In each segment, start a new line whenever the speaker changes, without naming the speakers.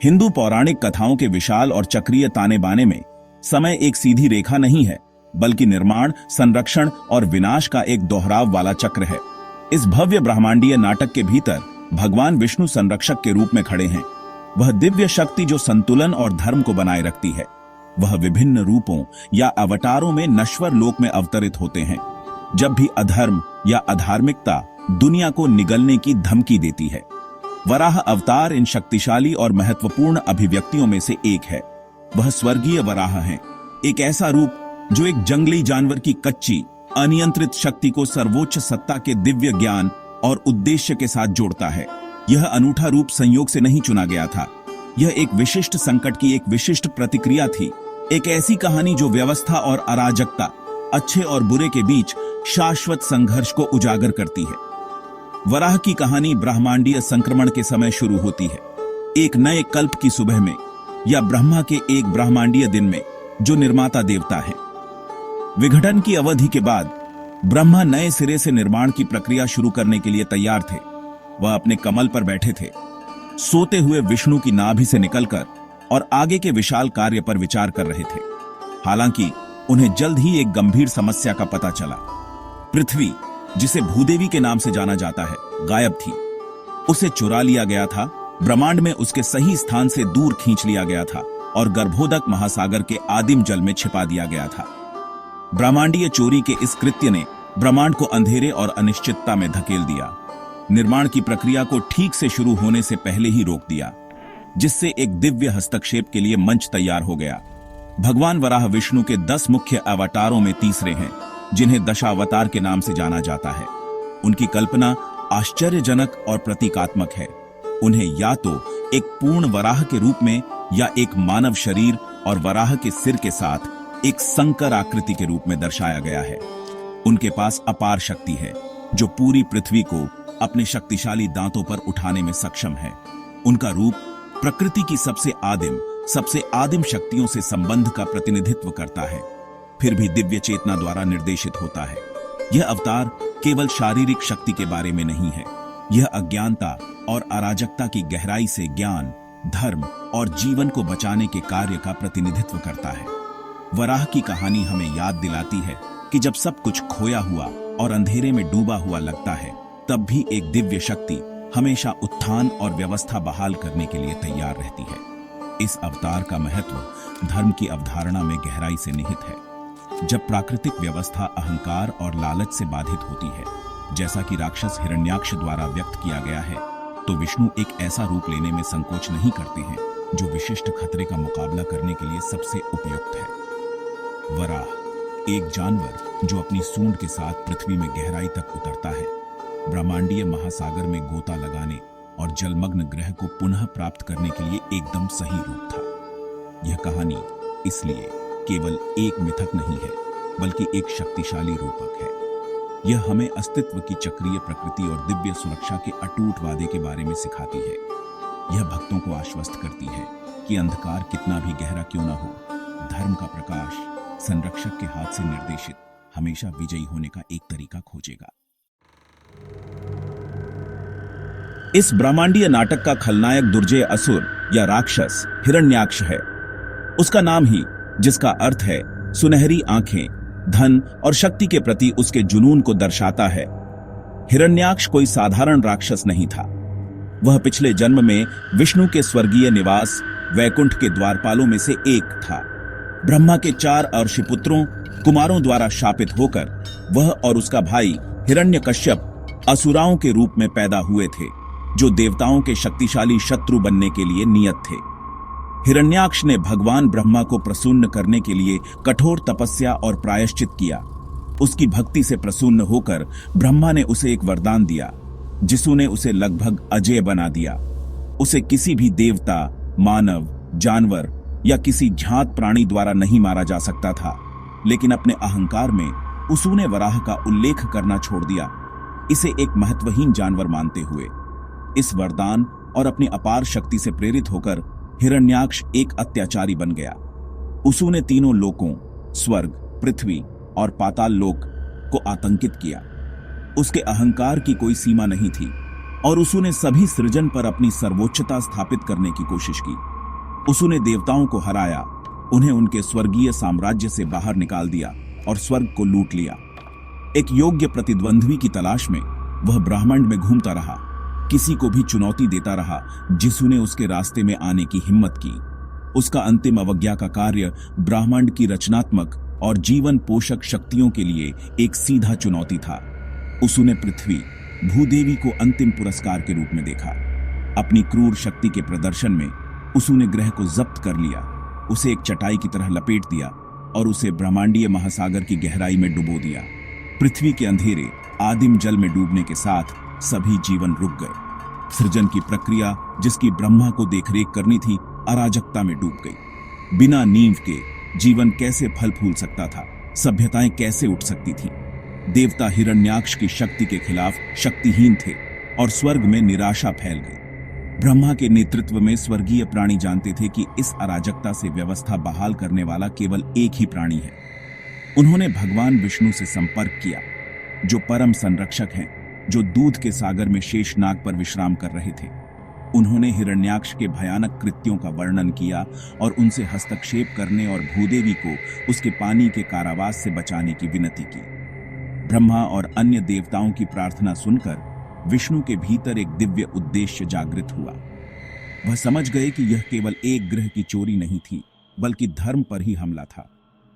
हिंदू पौराणिक कथाओं के विशाल और चक्रीय ताने बाने में समय एक सीधी रेखा नहीं है, बल्कि निर्माण, संरक्षण और विनाश का एक दोहराव वाला चक्र है। इस भव्य ब्रह्मांडीय नाटक के भीतर भगवान विष्णु संरक्षक के रूप में खड़े हैं। वह दिव्य शक्ति जो संतुलन और धर्म को बनाए रखती है। वह विभिन्न रूपों या अवतारों में नश्वर लोक में अवतरित होते हैं, जब भी अधर्म या अधार्मिकता दुनिया को निगलने की धमकी देती है। वराह अवतार इन शक्तिशाली और महत्वपूर्ण अभिव्यक्तियों में से एक है। वह स्वर्गीय वराह हैं, एक ऐसा रूप जो एक जंगली जानवर की कच्ची, अनियंत्रित शक्ति को सर्वोच्च सत्ता के दिव्य ज्ञान और उद्देश्य के साथ जोड़ता है। यह अनूठा रूप संयोग से नहीं चुना गया था। यह एक विशिष्ट संकट की एक विशिष्ट प्रतिक्रिया थी, एक ऐसी कहानी जो व्यवस्था और अराजकता, अच्छे और बुरे के बीच शाश्वत संघर्ष को उजागर करती है। वराह की कहानी ब्रह्मांडीय संक्रमण के समय शुरू होती है, एक नए कल्प की सुबह में या ब्रह्मा के एक ब्रह्मांडीय दिन में, जो निर्माता देवता है। विघटन की अवधि के बाद ब्रह्मा नए सिरे से निर्माण की प्रक्रिया शुरू करने के लिए तैयार थे। वह अपने कमल पर बैठे थे, सोते हुए विष्णु की नाभि से निकलकर, और आगे के विशाल कार्य पर विचार कर रहे थे। हालांकि उन्हें जल्द ही एक गंभीर समस्या का पता चला। पृथ्वी, जिसे भूदेवी के नाम से जाना जाता है, गायब थी। उसे चुरा लिया गया था, ब्रह्मांड में उसके सही स्थान से दूर खींच लिया गया था और गर्भोदक महासागर के आदिम जल में छिपा दिया गया था। ब्रह्मांडीय चोरी के इस कृत्य ने ब्रह्मांड को अंधेरे और अनिश्चितता में धकेल दिया, निर्माण की प्रक्रिया को ठीक से शुरू होने से पहले ही रोक दिया, जिससे एक दिव्य हस्तक्षेप के लिए मंच तैयार हो गया। भगवान वराह विष्णु के 10 मुख्य अवतारों में तीसरे हैं, जिन्हें दशावतार के नाम से जाना जाता है। उनकी कल्पना आश्चर्यजनक और प्रतीकात्मक है। उन्हें या तो एक पूर्ण वराह के रूप में या एक मानव शरीर और वराह के सिर के साथ एक संकर आकृति के रूप में दर्शाया गया है। उनके पास अपार शक्ति है, जो पूरी पृथ्वी को अपने शक्तिशाली दांतों पर उठाने में सक्षम है। उनका रूप प्रकृति की सबसे आदिम शक्तियों से संबंध का प्रतिनिधित्व करता है, फिर भी दिव्य चेतना द्वारा निर्देशित होता है। यह अवतार केवल शारीरिक शक्ति के बारे में नहीं है, यह अज्ञानता और अराजकता की गहराई से ज्ञान, धर्म और जीवन को बचाने के कार्य का प्रतिनिधित्व करता है। वराह की कहानी हमें याद दिलाती है कि जब सब कुछ खोया हुआ और अंधेरे में डूबा हुआ लगता है, तब भी एक दिव्य शक्ति हमेशा उत्थान और व्यवस्था बहाल करने के लिए तैयार रहती है। इस अवतार का महत्व धर्म की अवधारणा में गहराई से निहित है। जब प्राकृतिक व्यवस्था अहंकार और लालच से बाधित होती है, जैसा कि राक्षस हिरण्याक्ष द्वारा व्यक्त किया गया है, तो विष्णु एक ऐसा रूप लेने में संकोच नहीं करते हैं जो विशिष्ट खतरे का मुकाबला करने के लिए सबसे उपयुक्त है। वराह, एक जानवर जो अपनी सूंड के साथ पृथ्वी में गहराई तक उतरता है, ब्रह्मांडीय महासागर में गोता लगाने और जलमग्न ग्रह को पुनः प्राप्त करने के लिए एकदम सही रूप था। यह कहानी इसलिए केवल एक मिथक नहीं है, बल्कि एक शक्तिशाली रूपक है। यह हमें अस्तित्व की चक्रीय प्रकृति और दिव्य सुरक्षा के अटूट वादे के बारे में सिखाती है। यह भक्तों को आश्वस्त करती है कि अंधकार कितना भी गहरा क्यों न हो, धर्म का प्रकाश संरक्षक के हाथ से निर्देशित हमेशा विजयी होने का एक तरीका खोजेगा। इस ब्रह्मांडीय नाटक का खलनायक दुर्जय असुर या राक्षस हिरण्याक्ष है। उसका नाम ही, जिसका अर्थ है सुनहरी आंखें, धन और शक्ति के प्रति उसके जुनून को दर्शाता है। हिरण्याक्ष कोई साधारण राक्षस नहीं था। वह पिछले जन्म में विष्णु के स्वर्गीय निवास वैकुंठ के द्वारपालों में से एक था। ब्रह्मा के 4 अर्षिपुत्रों कुमारों द्वारा शापित होकर वह और उसका भाई हिरण्यकश्यप असुराओं के रूप में पैदा हुए थे, जो देवताओं के शक्तिशाली शत्रु बनने के लिए नियत थे। हिरण्याक्ष ने भगवान ब्रह्मा को प्रसन्न करने के लिए कठोर तपस्या और प्रायश्चित किया। उसकी भक्ति से प्रसन्न होकर ब्रह्मा ने उसे एक वरदान दिया, जिसने उसे लगभग अजेय बना दिया। उसे किसी भी देवता, मानव, जानवर या किसी झांत प्राणी द्वारा नहीं मारा जा सकता था, लेकिन अपने अहंकार में उसने वराह का उल्लेख करना छोड़ दिया, इसे एक महत्वहीन जानवर मानते हुए। इस वरदान और अपनी अपार शक्ति से प्रेरित होकर हिरण्याक्ष एक अत्याचारी बन गया। उसने तीनों लोकों, स्वर्ग, पृथ्वी और पाताल लोक को आतंकित किया। उसके अहंकार की कोई सीमा नहीं थी और उसने सभी सृजन पर अपनी सर्वोच्चता स्थापित करने की कोशिश की। उसने देवताओं को हराया, उन्हें उनके स्वर्गीय साम्राज्य से बाहर निकाल दिया और स्वर्ग को लूट लिया। एक योग्य प्रतिद्वंद्वी की तलाश में वह ब्रह्मांड में घूमता रहा, किसी को भी चुनौती देता रहा जिसने उसके रास्ते में आने की हिम्मत की। उसका अंतिम अवज्ञा का कार्य ब्रह्मांड की रचनात्मक और जीवन पोषक शक्तियों के लिए एक सीधा चुनौती था। उसने पृथ्वी भूदेवी को अंतिम पुरस्कार के रूप में देखा। अपनी क्रूर शक्ति के प्रदर्शन में उसने ग्रह को जब्त कर लिया, उसे एक चटाई की तरह लपेट दिया और उसे ब्रह्मांडीय महासागर की गहराई में डुबो दिया। पृथ्वी के अंधेरे आदिम जल में डूबने के साथ सभी जीवन रुक गए। सृजन की प्रक्रिया जिसकी ब्रह्मा को देखरेख करनी थी, अराजकता में डूब गई। बिना नींव के जीवन कैसे फल फूल सकता था, सभ्यताएं कैसे उठ सकती थीं? देवता हिरण्याक्ष की शक्ति के खिलाफ शक्तिहीन थे और स्वर्ग में निराशा फैल गई। ब्रह्मा के नेतृत्व में स्वर्गीय प्राणी जानते थे कि इस अराजकता से व्यवस्था बहाल करने वाला केवल एक ही प्राणी है। उन्होंने भगवान विष्णु से संपर्क किया, जो परम संरक्षक हैं, जो दूध के सागर में शेषनाग पर विश्राम कर रहे थे। उन्होंने हिरण्याक्ष के भयानक कृत्यों का वर्णन किया और उनसे हस्तक्षेप करने और भूदेवी को उसके पानी के कारावास से बचाने की विनती की। ब्रह्मा और अन्य देवताओं की प्रार्थना सुनकर विष्णु के भीतर एक दिव्य उद्देश्य जागृत हुआ। वह समझ गए कि यह केवल एक ग्रह की चोरी नहीं थी, बल्कि धर्म पर ही हमला था।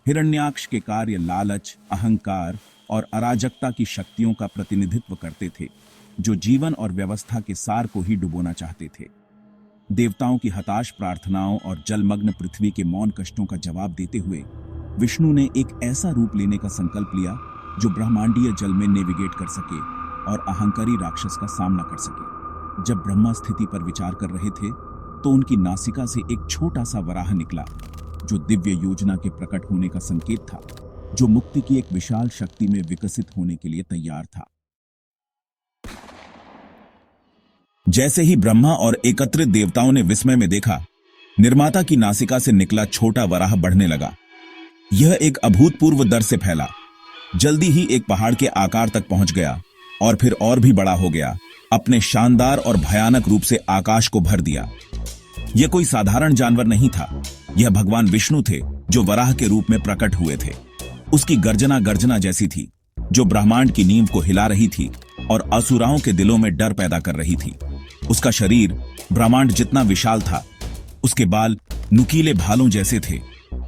हिरण्याक्ष के कार्य लालच, अहंकार और अराजकता की शक्तियों का प्रतिनिधित्व करते थे, जो जीवन और व्यवस्था के सार को ही डुबोना चाहते थे। देवताओं की हताश प्रार्थनाओं और जलमग्न पृथ्वी के मौन कष्टों का जवाब देते हुए विष्णु ने एक ऐसा रूप लेने का संकल्प लिया जो ब्रह्मांडीय जल में नेविगेट कर सके और अहंकारी राक्षस का सामना कर सके। जब ब्रह्मा स्थिति पर विचार कर रहे थे तो उनकी नासिका से एक छोटा सा वराह निकला, जो दिव्य योजना के प्रकट होने का संकेत था, जो मुक्ति की एक विशाल शक्ति में विकसित होने के लिए तैयार था। जैसे ही ब्रह्मा और एकत्रित देवताओं ने विस्मय में देखा, निर्माता की नासिका से निकला छोटा वराह बढ़ने लगा। यह एक अभूतपूर्व दर से फैला, जल्दी ही एक पहाड़ के आकार तक पहुंच गया और फिर और भी बड़ा हो गया। अपने शानदार और भयानक रूप से आकाश को भर दिया। यह कोई साधारण जानवर नहीं था, यह भगवान विष्णु थे जो वराह के रूप में प्रकट हुए थे। उसकी गर्जना जैसी थी, जो ब्रह्मांड की नींव को हिला रही थी और असुराओं के दिलों में डर पैदा कर रही थी। उसका शरीर ब्रह्मांड जितना विशाल था, उसके बाल नुकीले भालों जैसे थे,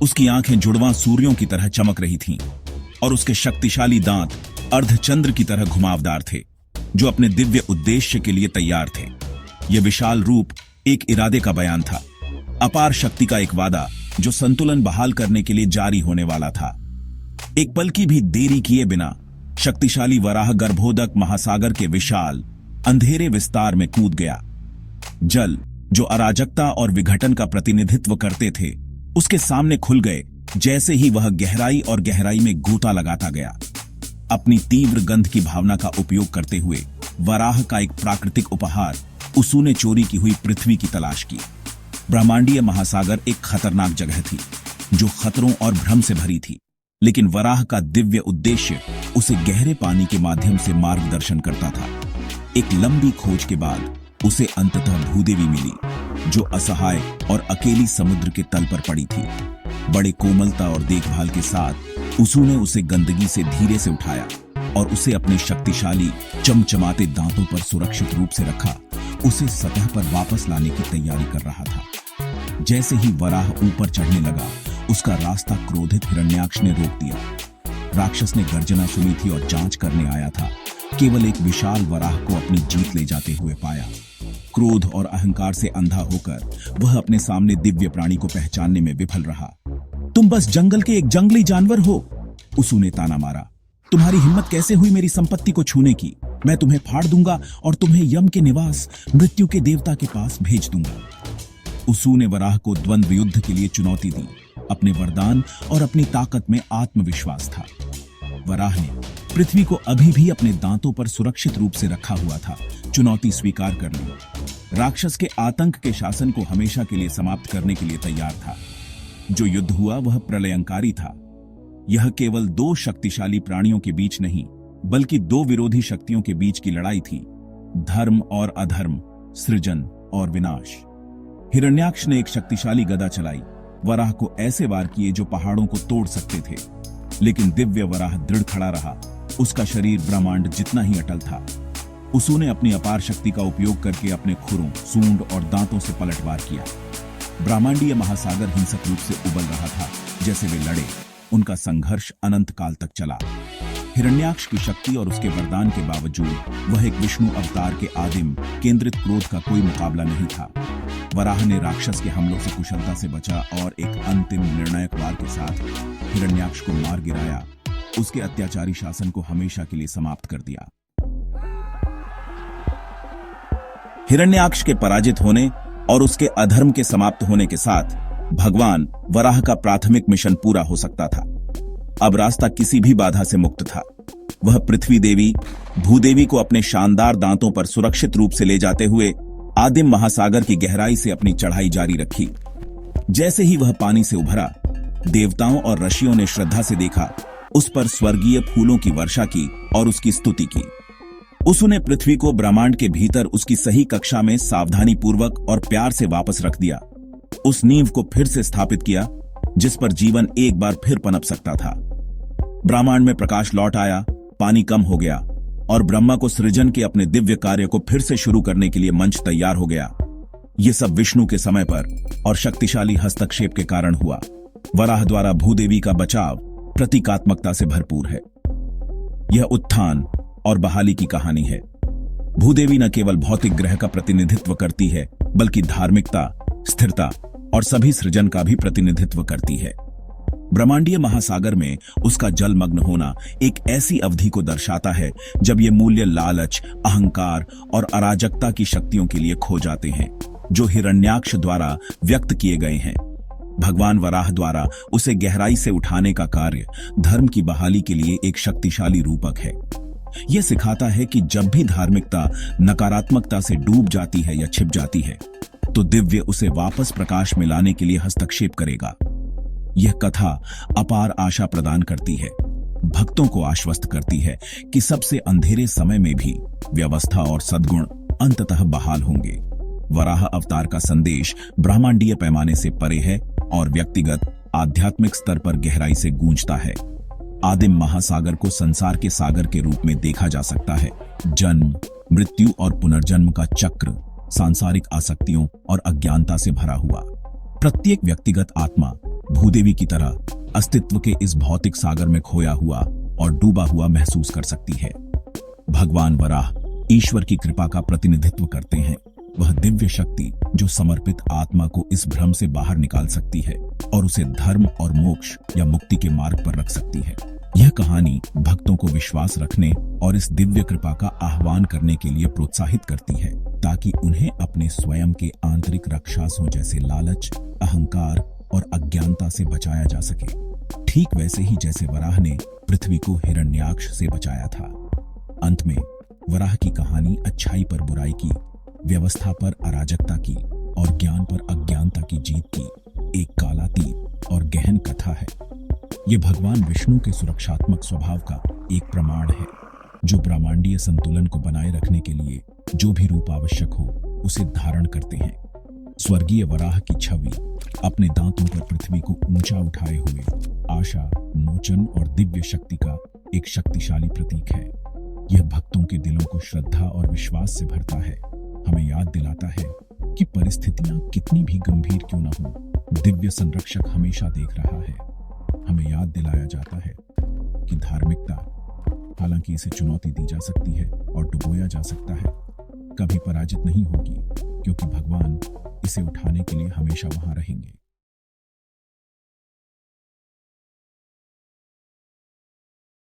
उसकी आंखें जुड़वां सूर्यों की तरह चमक रही थीं और उसके शक्तिशाली दांत अर्धचंद्र की तरह घुमावदार थे, जो अपने दिव्य उद्देश्य के लिए तैयार थे। यह विशाल रूप एक इरादे का बयान था, अपार शक्ति का एक वादा जो संतुलन बहाल करने के लिए जारी होने वाला था। एक पल की भी देरी किए बिना शक्तिशाली वराह गर्भोदक महासागर के विशाल अंधेरे विस्तार में कूद गया। जल, जो अराजकता और विघटन का प्रतिनिधित्व करते थे, उसके सामने खुल गए जैसे ही वह गहराई में गोता लगाता गया। अपनी तीव्र गंध की भावना का उपयोग करते हुए वराह का एक प्राकृतिक उपहार, उसने चोरी की हुई पृथ्वी की तलाश की। ब्रह्मांडीय महासागर एक खतरनाक जगह थी, जो खतरों और भ्रम से भरी थी, लेकिन वराह का दिव्य उद्देश्य उसे गहरे पानी के माध्यम से मार्गदर्शन करता था। एक लंबी खोज के बाद उसे अंततः भूदेवी मिली, जो असहाय और अकेली समुद्र के तल पर पड़ी थी। बड़े कोमलता और देखभाल के साथ उसने उसे गंदगी से धीरे से उठाया और उसे अपने शक्तिशाली चमचमाते दांतों पर सुरक्षित रूप से रखा। उसे सतह पर वापस लाने की तैयारी कर रहा था। जैसे ही वराह ऊपर चढ़ने लगा, उसका रास्ता क्रोधित हिरण्याक्ष ने रोक दिया। राक्षस ने गर्जना सुनी थी और जांच करने आया था, केवल एक विशाल वराह को अपनी जीत ले जाते हुए पाया। क्रोध और अहंकार से अंधा होकर वह अपने सामने दिव्य प्राणी को पहचानने में विफल रहा। तुम बस जंगल के एक जंगली जानवर हो, उसने ताना मारा। तुम्हारी हिम्मत कैसे हुई मेरी संपत्ति को छूने की? मैं तुम्हें फाड़ दूंगा और तुम्हें यम के निवास मृत्यु के देवता के पास भेज दूंगा। उसने वराह को द्वंद्व युद्ध के लिए चुनौती दी। अपने वरदान और अपनी ताकत में आत्मविश्वास था। वराह ने पृथ्वी को अभी भी अपने दांतों पर सुरक्षित रूप से रखा हुआ था। चुनौती स्वीकार कर ली। राक्षस के आतंक के शासन को हमेशा के लिए समाप्त करने के लिए तैयार था। जो युद्ध हुआ वह प्रलयंकारी था। यह केवल दो शक्तिशाली प्राणियों के बीच नहीं, बल्कि दो विरोधी शक्तियों के बीच की लड़ाई थी। धर्म और अधर्म, सृजन और विनाश। हिरण्याक्ष ने एक शक्तिशाली गदा चलाई, वराह को ऐसे वार किए जो पहाड़ों को तोड़ सकते थे, लेकिन दिव्य वराह दृढ़ खड़ा रहा। उसका शरीर ब्रह्मांड जितना ही अटल था। उसने अपनी अपार शक्ति का उपयोग करके अपने खुरों, सूंड और दांतों से पलटवार किया। ब्रह्मांडीय महासागर हिंसक रूप से उबल रहा था। जैसे वे लड़े, उनका संघर्ष अनंत काल तक चला। हिरण्याक्ष की शक्ति और उसके वरदान के बावजूद वह एक विष्णु अवतार के आदिम केंद्रित क्रोध का कोई मुकाबला नहीं था। वराह ने राक्षस के हमलों से कुशलता से बचा और एक अंतिम निर्णायक वार के साथ हिरण्याक्ष को मार गिराया, उसके अत्याचारी शासन को हमेशा के लिए समाप्त कर दिया। हिरण्याक्ष के पराजित होने और उसके अधर्म के समाप्त होने के साथ भगवान वराह का प्राथमिक मिशन पूरा हो सकता था। अब रास्ता किसी भी बाधा से मुक्त था। वह पृथ्वी देवी, भूदेवी को अपने शानदार दांतों पर सुरक्षित रूप से ले जाते हुए आदिम महासागर की गहराई से अपनी चढ़ाई जारी रखी। जैसे ही वह पानी से उभरा, देवताओं और ऋषियों ने श्रद्धा से देखा, उस पर स्वर्गीय फूलों की वर्षा की और उसकी स्तुति की। उसने पृथ्वी को ब्रह्मांड के भीतर उसकी सही कक्षा में सावधानी पूर्वक और प्यार से वापस रख दिया। उस नींव को फिर से स्थापित किया जिस पर जीवन एक बार फिर पनप सकता था। ब्रह्मांड में प्रकाश लौट आया, पानी कम हो गया और ब्रह्मा को सृजन के अपने दिव्य कार्य को फिर से शुरू करने के लिए मंच तैयार हो गया। यह सब विष्णु के समय पर और शक्तिशाली हस्तक्षेप के कारण हुआ। वराह द्वारा भूदेवी का बचाव प्रतीकात्मकता से भरपूर है। यह उत्थान और बहाली की कहानी है। भूदेवी न केवल भौतिक ग्रह का प्रतिनिधित्व करती है, बल्कि धार्मिकता, स्थिरता और सभी सृजन का भी प्रतिनिधित्व करती है। ब्रह्मांडीय महासागर में उसका जलमग्न होना एक ऐसी अवधि को दर्शाता है जब ये मूल्य लालच, अहंकार और अराजकता की शक्तियों के लिए खो जाते हैं, जो हिरण्याक्ष द्वारा व्यक्त किए गए हैं। भगवान वराह द्वारा उसे गहराई से उठाने का कार्य धर्म की बहाली के लिए एक शक्तिशाली रूपक है। यह सिखाता है कि जब भी धार्मिकता नकारात्मकता से डूब जाती है या छिप जाती है, तो दिव्य उसे वापस प्रकाश में लाने के लिए हस्तक्षेप करेगा। यह कथा अपार आशा प्रदान करती है, भक्तों को आश्वस्त करती है कि सबसे अंधेरे समय में भी व्यवस्था और सद्गुण अंततः बहाल होंगे। वराह अवतार का संदेश ब्रह्मांडीय पैमाने से परे है और व्यक्तिगत आध्यात्मिक स्तर पर गहराई से गूंजता है। आदिम महासागर को संसार के सागर के रूप में देखा जा सकता है। जन्म, मृत्यु और पुनर्जन्म का चक्र सांसारिक आसक्तियों और अज्ञानता से भरा हुआ। प्रत्येक व्यक्तिगत आत्मा भूदेवी की तरह अस्तित्व के इस भौतिक सागर में खोया हुआ और डूबा हुआ महसूस कर सकती है। भगवान वराह ईश्वर की कृपा का प्रतिनिधित्व करते हैं। वह दिव्य शक्ति जो समर्पित आत्मा को इस भ्रम से बाहर निकाल सकती है और उसे धर्म और मोक्ष या मुक्ति के मार्ग पर रख सकती है। यह कहानी भक्तों को विश्वास रखने और इस दिव्य कृपा का आह्वान करने के लिए प्रोत्साहित करती है, ताकि उन्हें अपने स्वयं के आंतरिक राक्षसों जैसे लालच, अहंकार और अज्ञानता से बचाया जा सके, ठीक वैसे ही जैसे वराह ने पृथ्वी को हिरण्याक्ष से बचाया था। अंत में वराह की कहानी अच्छाई पर बुराई की, व्यवस्था पर अराजकता की और ज्ञान पर अज्ञानता की जीत की एक कालातीत और गहन कथा है। यह भगवान विष्णु के सुरक्षात्मक स्वभाव का एक प्रमाण है, जो ब्रह्मांडीय संतुलन को बनाए रखने के लिए जो भी रूप आवश्यक हो उसे धारण करते हैं। स्वर्गीय वराह की छवि अपने दांतों पर पृथ्वी को ऊंचा उठाए हुए आशा, मोचन और दिव्य शक्ति का एक शक्तिशाली प्रतीक है। यह भक्तों के दिलों को श्रद्धा और विश्वास से भरता है, हमें याद दिलाता है कि परिस्थितियां कितनी भी गंभीर क्यों न हो, दिव्य संरक्षक हमेशा देख रहा है। हमें याद दिलाया जाता है कि धार्मिकता, हालांकि इसे चुनौती दी जा सकती है और डुबोया जा सकता है, कभी पराजित नहीं होगी, क्योंकि भगवान इसे उठाने के लिए हमेशा वहां रहेंगे।